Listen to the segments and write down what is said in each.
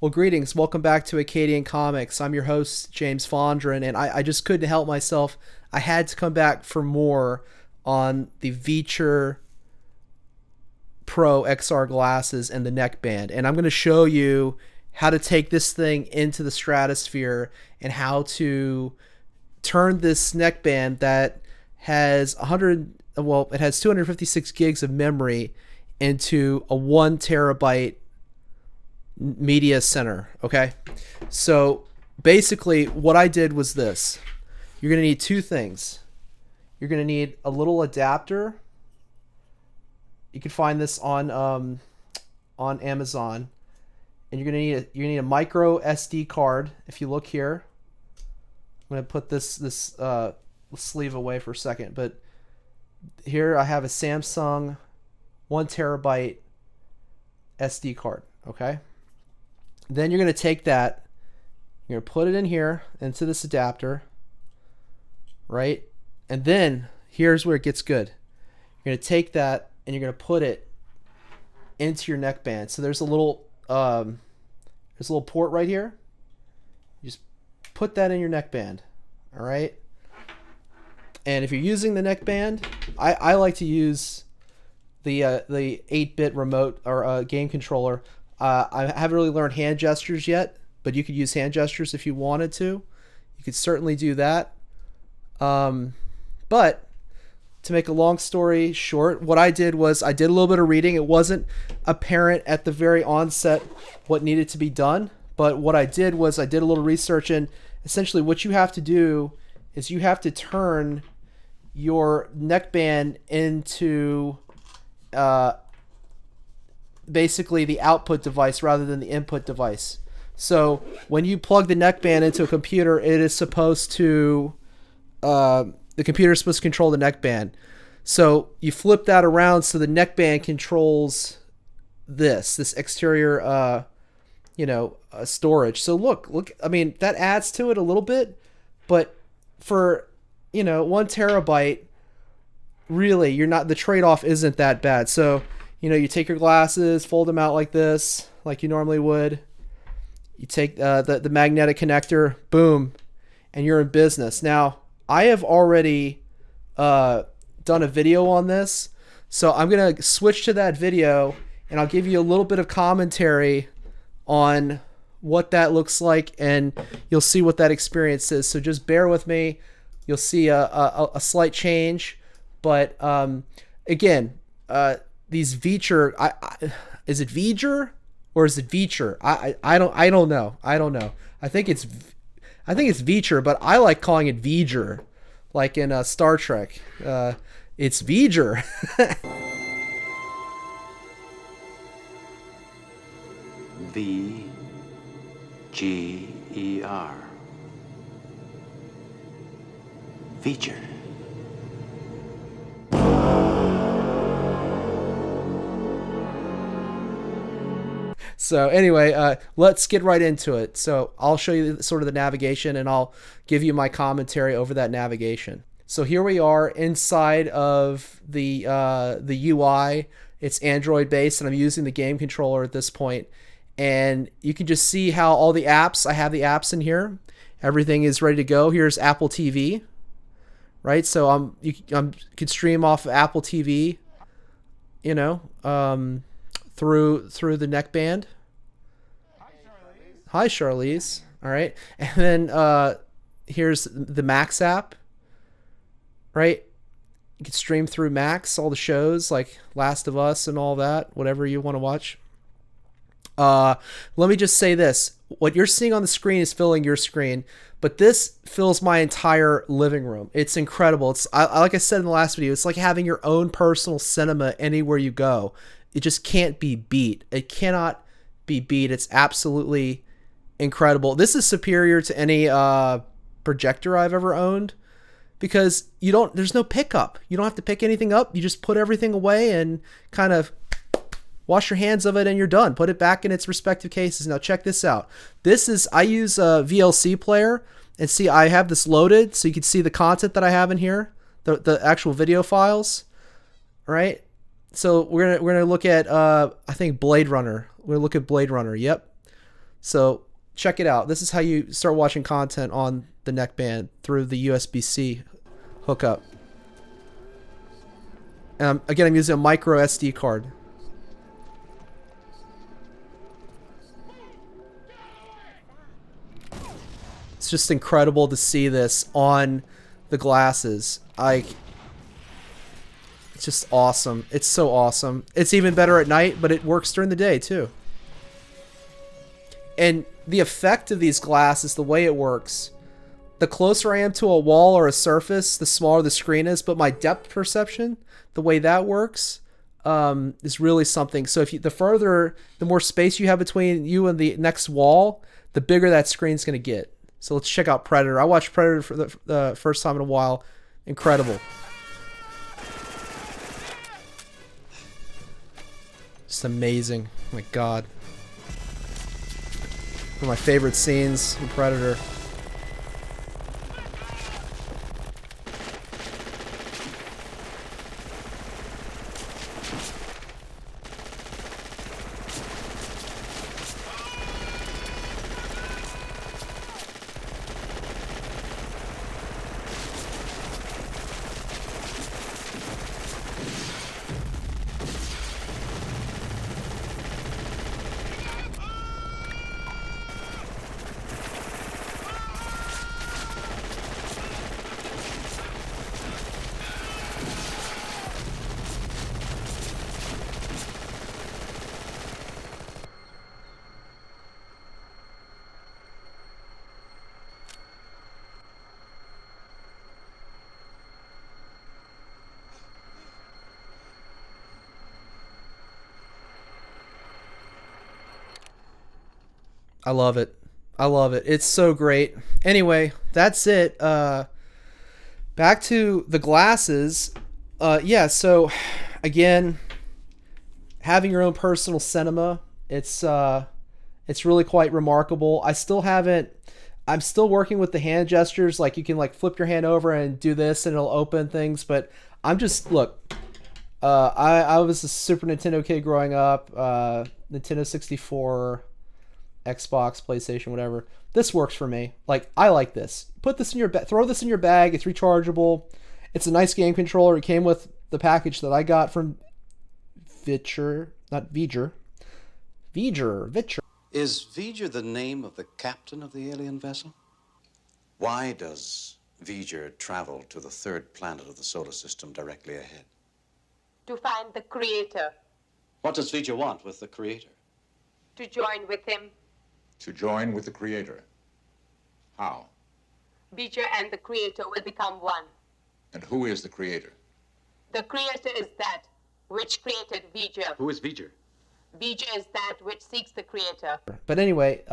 Well, greetings. Welcome back to Acadian Comics. I'm your host, James Fondren, and I just couldn't help myself. I had to come back for more on the Viture Pro XR Glasses and the Neckband. And I'm going to show you how to take this thing into the stratosphere and how to turn this neckband that has it has 256 gigs of memory into a 1 terabyte media center. Okay, so basically what I did was this. You're gonna need two things. You're gonna need a little adapter. You can find this on Amazon, and you're gonna need a micro SD card. If you look here, I'm gonna put this sleeve away for a second, but here I have a Samsung 1 terabyte SD card. Okay, then you're going to take that, you're going to put it in here into this adapter, right? And then here's where it gets good. You're going to take that and you're going to put it into your neckband. So there's a little port right here. You just put that in your neckband. All right. And if you're using the neckband, I like to use the 8-bit remote or game controller. I haven't really learned hand gestures yet, but you could use hand gestures if you wanted to. You could certainly do that. But to make a long story short, what I did was I did a little bit of reading. It wasn't apparent at the very onset what needed to be done, but what I did was I did a little research, and essentially what you have to do is you have to turn your neckband into basically the output device rather than the input device. So when you plug the neckband into a computer, it is supposed to the computer is supposed to control the neckband. So you flip that around so the neckband controls this exterior storage. So look, I mean, that adds to it a little bit, but for 1 terabyte, really, the trade-off isn't that bad. So you take your glasses, fold them out like this, like you normally would. You take the magnetic connector, boom, and you're in business. Now, I have already done a video on this, so I'm going to switch to that video, and I'll give you a little bit of commentary on what that looks like, and you'll see what that experience is. So just bear with me. You'll see a slight change, but again, these Viture, is it Viture or is it Viture? I don't know. I think it's Viture, but I like calling it Viture, like in Star Trek. It's Viture. VGER. Viture. So anyway, let's get right into it. So I'll show you sort of the navigation, and I'll give you my commentary over that navigation. So here we are inside of the UI. It's Android based, and I'm using the game controller at this point. And you can just see how all the apps, I have the apps in here. Everything is ready to go. Here's Apple TV, right? So you could stream off of Apple TV, through the neckband. Hi, Charlize. All right. And then here's the Max app, right? You can stream through Max, all the shows like Last of Us and all that, whatever you want to watch. Let me just say this. What you're seeing on the screen is filling your screen, but this fills my entire living room. It's incredible. Like I said in the last video, it's like having your own personal cinema anywhere you go. It just can't be beat. It cannot be beat. It's absolutely incredible. This is superior to any projector I've ever owned, because there's no pickup. You don't have to pick anything up. You just put everything away and kind of wash your hands of it, and you're done. Put it back in its respective cases. Now check this out. I use a VLC player, and see, I have this loaded so you can see the content that I have in here, the actual video files, right? So we're gonna look at I think Blade Runner. We're gonna look at Blade Runner. Yep. So check it out. This is how you start watching content on the Neckband through the USB-C hookup. Again, I'm using a micro SD card. It's just incredible to see this on the glasses. It's just awesome. It's so awesome. It's even better at night, but it works during the day too. And the effect of these glasses, the way it works, the closer I am to a wall or a surface, the smaller the screen is, but my depth perception, the way that works, is really something. So if the more space you have between you and the next wall, the bigger that screen's going to get. So let's check out Predator. I watched Predator for the first time in a while. Incredible. Just amazing. Oh my God. One of my favorite scenes in Predator. I love it. I love it. It's so great. Anyway, that's it. Back to the glasses. Yeah, so again, having your own personal cinema, it's really quite remarkable. I'm still working with the hand gestures. Like you can like flip your hand over and do this and it'll open things, but look, I was a Super Nintendo kid growing up, Nintendo 64, Xbox, PlayStation, whatever. This works for me. Like, I like this. Put this in your throw this in your bag. It's rechargeable. It's a nice game controller. It came with the package that I got from Viture. Is Viture the name of the captain of the alien vessel? Why does Viture travel to the third planet of the solar system directly ahead? To find the creator. What does Viture want with the creator? To join with him. To join with the creator. How? Viture and the creator will become one. And who is the creator? The creator is that which created Viture. Who is Viture? Viture is that which seeks the creator. But anyway,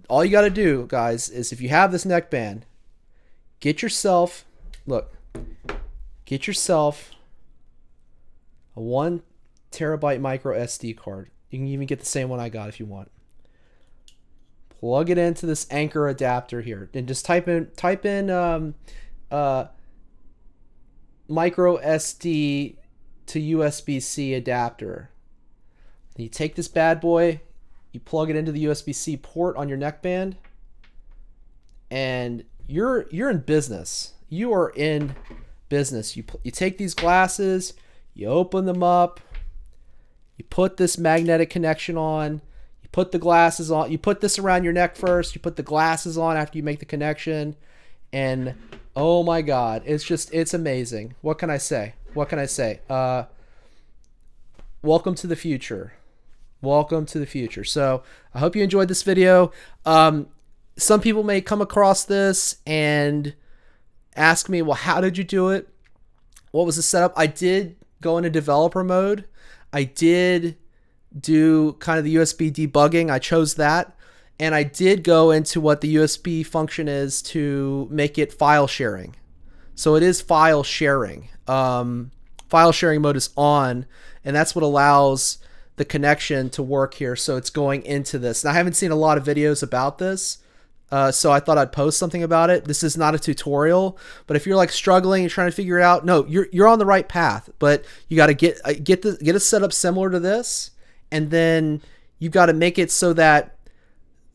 all you got to do, guys, is if you have this neckband, get yourself a 1 terabyte micro SD card. You can even get the same one I got if you want. Plug it into this Anchor adapter here, and just type in micro SD to USB-C adapter. Then you take this bad boy, you plug it into the USB-C port on your neckband, and you're in business. You are in business. You take these glasses, you open them up. You put this magnetic connection on, you put the glasses on, you put this around your neck first, you put the glasses on after you make the connection, and oh my God, it's amazing. What can I say? Welcome to the future. Welcome to the future. So I hope you enjoyed this video. Some people may come across this and ask me, well, how did you do it? What was the setup? I did go into developer mode. I did do kind of the USB debugging. I chose that. And I did go into what the USB function is to make it file sharing. So it is file sharing. File sharing mode is on, and that's what allows the connection to work here. So it's going into this. And I haven't seen a lot of videos about this. So I thought I'd post something about it. This is not a tutorial, but if you're like struggling and trying to figure it out, no, you're on the right path. But you got to get it set up similar to this, and then you've got to make it so that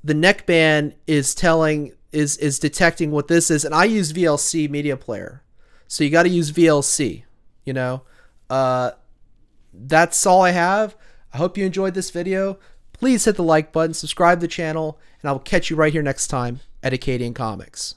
the neckband is detecting what this is. And I use VLC media player. So you got to use VLC, you know. That's all I have. I hope you enjoyed this video. Please hit the like button, subscribe to the channel, and I will catch you right here next time at Acadian Comics.